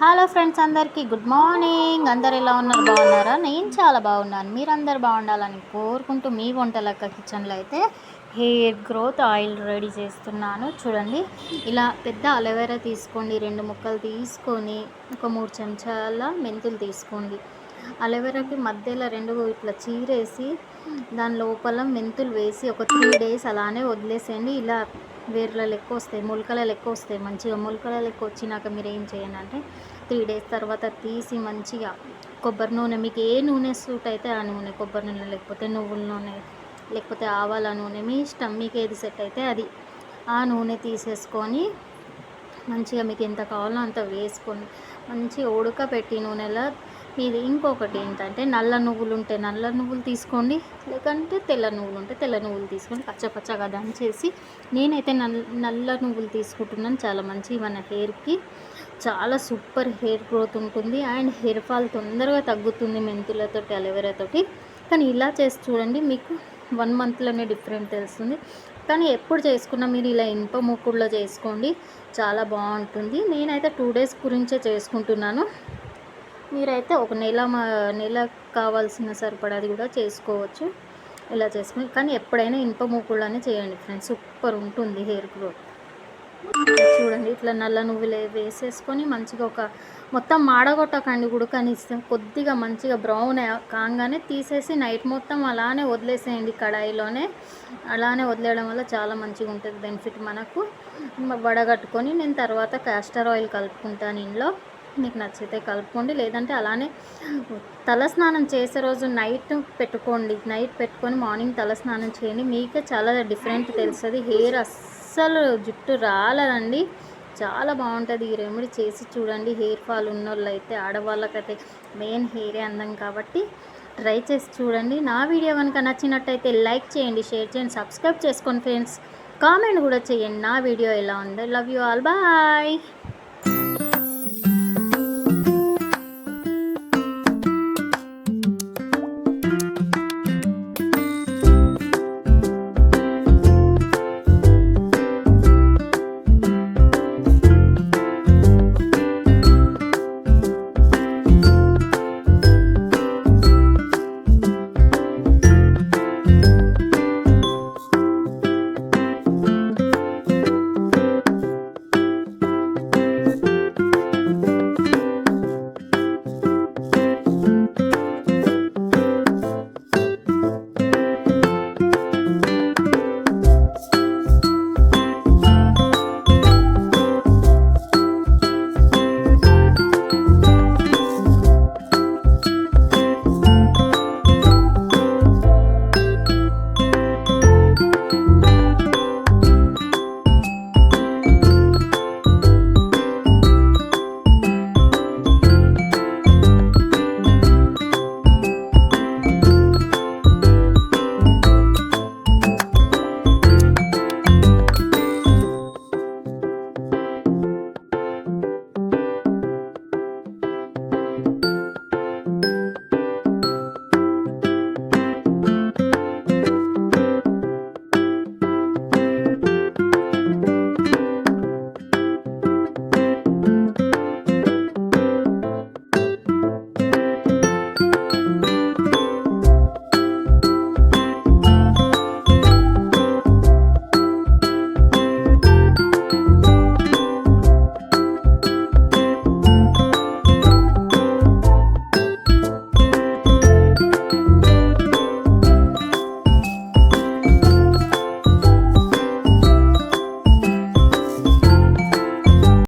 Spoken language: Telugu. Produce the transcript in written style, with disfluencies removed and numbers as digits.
హలో ఫ్రెండ్స్, అందరికీ గుడ్ మార్నింగ్. అందరు ఎలా ఉన్నారు? బాగున్నారా? నేను చాలా బాగున్నాను. మీరందరు బాగుండాలని కోరుకుంటూ మీ వంటలక్క కిచెన్లో అయితే హెయిర్ గ్రోత్ ఆయిల్ రెడీ చేస్తున్నాను. చూడండి, ఇలా పెద్ద అలోవెరా తీసుకోండి. 2 ముక్కలు తీసుకొని ఒక 3 చెంచాల మెంతులు తీసుకోండి. అలోవెరాకి మధ్యలో 2 ఇట్లా చీరేసి దాని లోపల మెంతులు వేసి ఒక 3 డేస్ అలానే వదిలేసేయండి. ఇలా వేర్ల లెక్క వస్తాయి, మొలకల లెక్క వస్తాయి. మంచిగా మొలకల లెక్క వచ్చినాక మీరు ఏం చేయండి అంటే 3 డేస్ తర్వాత తీసి మంచిగా కొబ్బరి నూనె, మీకు ఏ నూనె సూట్ అయితే ఆ నూనె, కొబ్బరి నూనె లేకపోతే నువ్వుల నూనె లేకపోతే ఆవాల నూనె, మీ ఇష్టం, మీకు ఏది సెట్ అయితే అది. ఆ నూనె తీసేసుకొని మంచిగా మీకు ఎంత కావాలో అంత వేసుకొని మంచిగా ఉడకపెట్టి నూనెలో ఇది. ఇంకొకటి ఏంటంటే నల్ల నువ్వులు ఉంటే నల్ల నువ్వులు తీసుకోండి, లేకంటే తెల్ల నువ్వులు ఉంటే తెల్ల నువ్వులు తీసుకోండి. పచ్చగా దంచేసి, నేనైతే నల్ల నువ్వులు తీసుకుంటున్నాను. చాలా మంచివి మన హెయిర్కి, చాలా సూపర్ హెయిర్ గ్రోత్ ఉంటుంది అండ్ హెయిర్ ఫాల్ తొందరగా తగ్గుతుంది మెంతులతోటి, అలోవెరాతోటి. కానీ ఇలా చేసి చూడండి, మీకు 1 మంత్లోనే డిఫరెంట్ తెలుస్తుంది. కానీ ఎప్పుడు చేసుకున్నా మీరు ఇలా ఇనుప మూకుడులో చేసుకోండి, చాలా బాగుంటుంది. నేనైతే 2 డేస్ గురించే చేసుకుంటున్నాను. మీరైతే ఒక నెల కావాల్సిన సరిపడాది కూడా చేసుకోవచ్చు ఇలా చేసుకుని. కానీ ఎప్పుడైనా ఇనుప మూకుడులోనే చేయండి ఫ్రెండ్స్, సూపర్ ఉంటుంది హెయిర్ గ్రోత్. చూడండి, ఇట్లా నల్ల నువ్వులు వేసేసుకొని మంచిగా ఒక మొత్తం మాడగొట్టకండి, ఉడకనిస్తాం. కొద్దిగా మంచిగా బ్రౌన్ కాగానే తీసేసి నైట్ మొత్తం అలానే వదిలేసేయండి కడాయిలోనే. అలానే వదిలేయడం వల్ల చాలా మంచిగా ఉంటుంది బెనిఫిట్ మనకు. వడగట్టుకొని నేను తర్వాత క్యాస్టర్ ఆయిల్ కలుపుకుంటాను ఇంట్లో. మీకు నచ్చితే కలుపుకోండి, లేదంటే అలానే తలస్నానం చేసే రోజు నైట్ పెట్టుకోండి. నైట్ పెట్టుకొని మార్నింగ్ తలస్నానం చేయండి, మీకే చాలా డిఫరెంట్ తెలుస్తుంది. హెయిర్ అస్సలు జుట్టు రాలదండి, చాలా బాగుంటుంది. ఈ రెమెడీ చేసి చూడండి. హెయిర్ ఫాల్ ఉన్నోళ్ళు అయితే, ఆడవాళ్ళకైతే మెయిన్ హెయిరే అందం కాబట్టి ట్రై చేసి చూడండి. నా వీడియో కనుక నచ్చినట్టయితే లైక్ చేయండి, షేర్ చేయండి, సబ్స్క్రైబ్ చేసుకోండి ఫ్రెండ్స్. కామెంట్ కూడా చేయండి నా వీడియో ఎలా ఉందో. Love you all, bye.